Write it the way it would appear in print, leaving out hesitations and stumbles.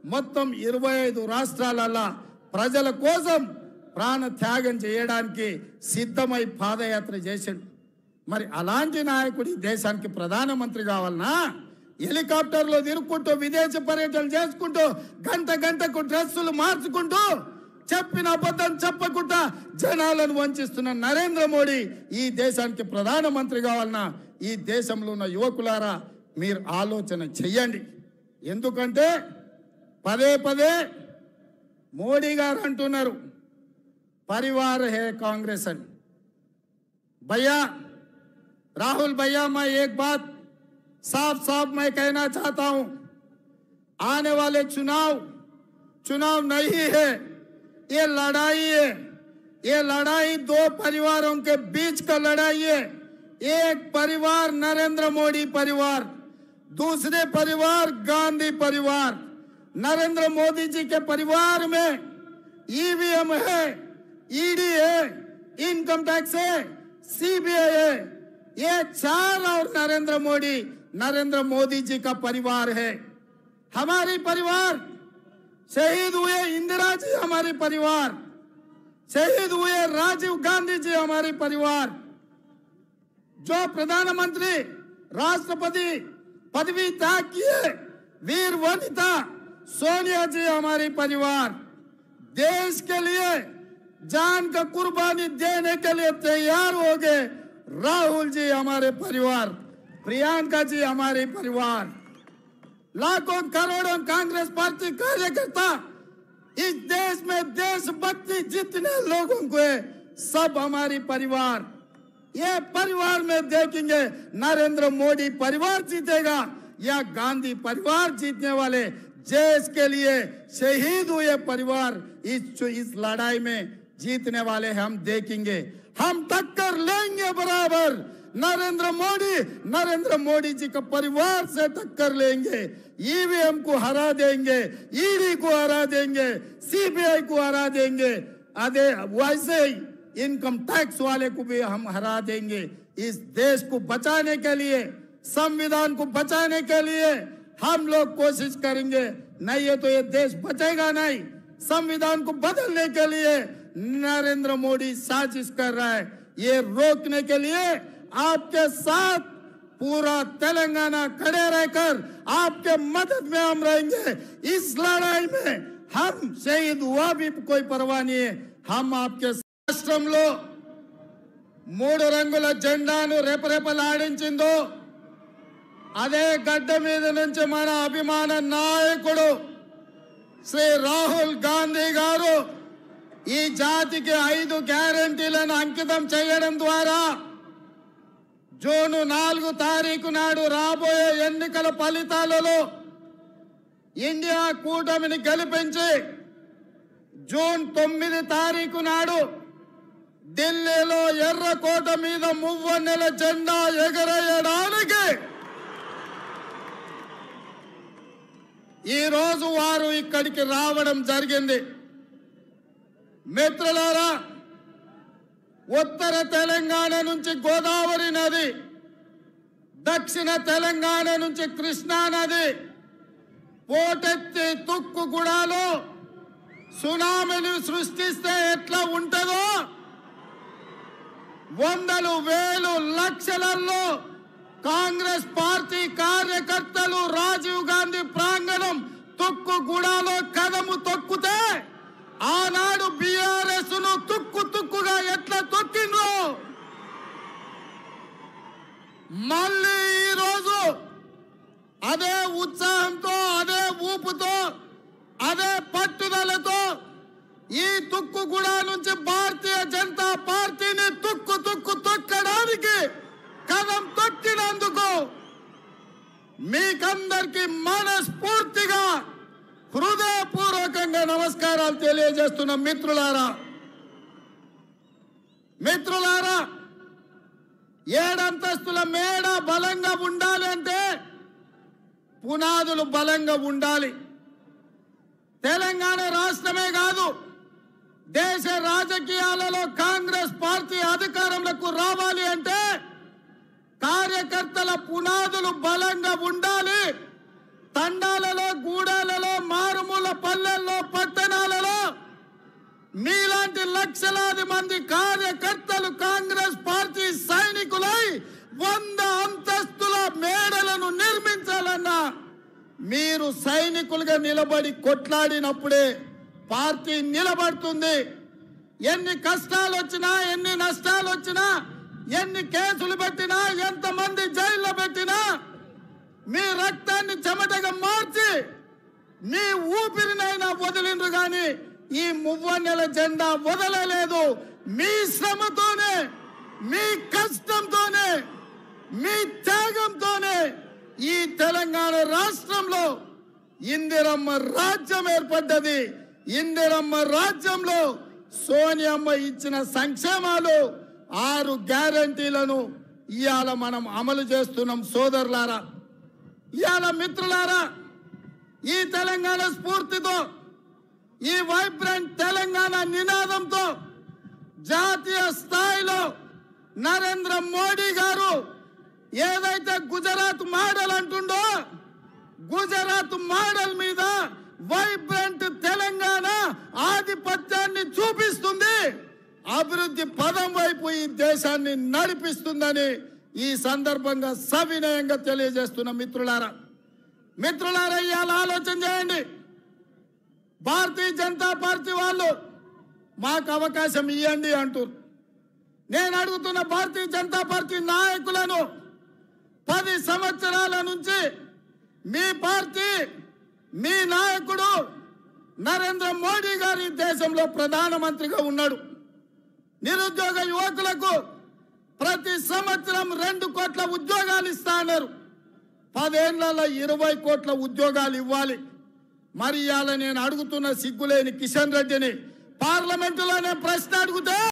మొత్తం 25 రాష్ట్రాలలో ప్రజల కోసం ప్రాణ త్యాగం చేయడానికి సిద్ధమై పాదయాత్ర చేశాడు. మరి అలాంటి నాయకుడి దేశానికి ప్రధానమంత్రి కావాలన్నా? హెలికాప్టర్లో తిరుక్కుంటూ విదేశీ పర్యటనలు చేసుకుంటూ గంటకు డ్రెస్సులు మార్చుకుంటూ చెప్పిన అబద్ధం చెప్పకుండా జనాలను వంచిస్తున్న నరేంద్ర మోడీ ఈ దేశానికి ప్రధానమంత్రి కావాలన్నా? ఈ దేశంలో ఉన్న యువకులారా మీరు ఆలోచన చెయ్యండి. ఎందుకంటే పదే మోడీ గారు అంటున్నారు परिवार है कांग्रेस। भैया राहुल भैया, मैं एक बात साफ मैं कहना चाहता हूं, आने वाले चुनाव नहीं है, ये लड़ाई है। ये लड़ाई दो परिवारों के बीच का लड़ाई है। एक परिवार नरेंद्र मोदी परिवार, दूसरे परिवार गांधी परिवार। नरेंद्र मोदी जी के परिवार में ईवीएम है, ईडी है, इनकम टैक्स है, सीबीआई है। ये चार और नरेंद्र मोदी जी का परिवार है। हमारी परिवार शहीद हुए इंदिरा जी, हमारी परिवार शहीद हुए राजीव गांधी जी, हमारी परिवार। जो प्रधानमंत्री राष्ट्रपति पदवी त्याग किए वीर वनिता सोनिया जी, हमारी परिवार। देश के लिए जान का कुर्बानी देने के लिए तैयार हो गए राहुल जी, हमारे परिवार। प्रियंका जी, हमारे परिवार। लाखों करोड़ों कांग्रेस पार्टी कार्यकर्ता इस देश में देशभक्ति जितने लोगों को है, सब हमारी परिवार। ये परिवार में देखेंगे नरेंद्र मोदी परिवार जीतेगा या गांधी परिवार जीतने वाले देश के लिए शहीद हुए परिवार इस लड़ाई में जीतने वाले हम देखेंगे। हम टक्कर लेंगे बराबर। नरेंद्र मोदी जी का परिवार से टक्कर लेंगे। ईवीएम को हरा देंगे, ईडी को हरा देंगे, सीबीआई को हरा देंगे। वैसे ही इनकम टैक्स वाले को भी हम हरा देंगे। इस देश को बचाने के लिए, संविधान को बचाने के लिए हम लोग कोशिश करेंगे। नहीं है तो ये देश बचेगा नहीं। संविधान को बदलने के लिए नरेंद्र मोदी साजिश कर रहा है। ये रोकने के लिए आपके साथ पूरा तेलंगाना खड़े रहकर आपके मदद में हम रहेंगे। इस लड़ाई में हम शहीद हुआ भी कोई परवाह नहीं है। हम आपके రాష్ట్రంలో 3 రంగుల జెండాను రెపరెపలాడించిందో అదే గడ్డ మీద నుంచి మన అభిమాన నాయకుడు శ్రీ రాహుల్ గాంధీ గారు ఈ జాతికి 5 గ్యారెంటీలను అంకితం చేయడం ద్వారా జూన్ 4 తారీఖు నాడు రాబోయే ఎన్నికల ఫలితాలలో ఇండియా కూటమిని గెలిపించి జూన్ 9 తారీఖు నాడు ఢిల్లీలో ఎర్రకోట మీద మువ్వన్నెల జెండా ఎగరేయడానికి ఈ రోజు వారు ఇక్కడికి రావడం జరిగింది. మిత్రులారా, ఉత్తర తెలంగాణ నుంచి గోదావరి నది, దక్షిణ తెలంగాణ నుంచి కృష్ణా నది పోటెత్తి తుక్కుగూడలో సునామీని సృష్టిస్తే ఎట్లా ఉంటుందో, వందలు వేలు లక్షలలో కాంగ్రెస్ పార్టీ కార్యకర్తలు రాజీవ్ గాంధీ ప్రాంగణం తుక్కుగూడలో కదము తొక్కితే ఆనాడు బీఆర్ఎస్ ను తుక్కుగా ఎట్లా తొక్కిండ్రో మళ్ళీ ఈ రోజు అదే ఉత్సాహంతో, అదే ఊపుతో, అదే పట్టుదలతో ఈ తుక్కుగూడ నుంచి భారతీయ జనతా పార్టీని తుక్కు తొక్కడానికి కదం తొక్కినందుకు మీకందరికీ మనస్ఫూర్తిగా హృదయపూర్వకంగా నమస్కారాలు తెలియజేస్తున్న మిత్రులారా, 7 అంతస్తుల మేడ బలంగా ఉండాలి అంటే పునాదులు బలంగా ఉండాలి. తెలంగాణ రాష్ట్రమే కాదు, దేశ రాజకీయాలలో కాంగ్రెస్ పార్టీ అధికారంలోకి రావాలి అంటే కార్యకర్తల పునాదులు బలంగా ఉండాలి. తండాలలో, గూడాలలో, మారుమూల పల్లెల్లో పట్టణాలలో మీలాంటి లక్షలాది మంది కార్యకర్తలు కాంగ్రెస్ పార్టీ సైనికులై 100 అంతస్తుల మేడలను నిర్మించాలన్నా మీరు సైనికులుగా నిలబడి కొట్లాడినప్పుడే పార్టీ నిలబడుతుంది. ఎన్ని కష్టాలు వచ్చినా, ఎన్ని నష్టాలు వచ్చినా, ఎన్ని కేసులు పెట్టినా, ఎంతమంది జైల్లో పెట్టినా మీ రక్తాన్ని చెమటగా మార్చి మీ ఊపిరినైనా వదిలిండ్రు గాని ఈ మువ్వన్నెల జెండా వదలలేదు. మీ శ్రమతోనే, మీ కష్టంతోనే, మీ త్యాగంతోనే ఈ తెలంగాణ రాష్ట్రంలో ఇందిరమ్మ రాజ్యం ఏర్పడ్డది. ఇందిరమ్మ రాజ్యంలో సోనియమ్మ ఇచ్చిన సంక్షేమాలు 6 గ్యారంటీలను ఇవాళ మనం అమలు చేస్తున్నాం. సోదరులారా, ఇవాళ మిత్రులారా, ఈ తెలంగాణ స్ఫూర్తితో, ఈ వైబ్రెంట్ తెలంగాణ నినాదంతో జాతీయ స్థాయిలో నరేంద్ర మోడీ గారు ఏదైతే గుజరాత్ మోడల్ అంటుండో, గుజరాత్ మోడల్ మీద వైబ్రెంట్ తెలంగాణ ఆధిపత్యాన్ని చూపిస్తుంది, అభివృద్ధి పదం వైపు ఈ దేశాన్ని నడిపిస్తుందని ఈ సందర్భంగా సవినయంగా తెలియజేస్తున్న మిత్రులారా, ఇవాళ ఆలోచన చేయండి. భారతీయ జనతా పార్టీ వాళ్ళు మాకు అవకాశం ఇవ్వండి అంటారు. నేను అడుగుతున్న భారతీయ జనతా పార్టీ నాయకులను, 10 సంవత్సరాల నుంచి మీ పార్టీ, మీ నాయకుడు నరేంద్ర మోడీ గారు ఈ దేశంలో ప్రధానమంత్రిగా ఉన్నాడు. నిరుద్యోగ యువకులకు ప్రతి సంవత్సరం 2 కోట్ల ఉద్యోగాలు ఇస్తా అన్నారు. 10 ఏళ్లలో 20 కోట్ల ఉద్యోగాలు ఇవ్వాలి. మరి ఇవాళ నేను అడుగుతున్న సిగ్గులేని కిషన్ రెడ్డిని పార్లమెంటులోనే ప్రశ్న అడిగితే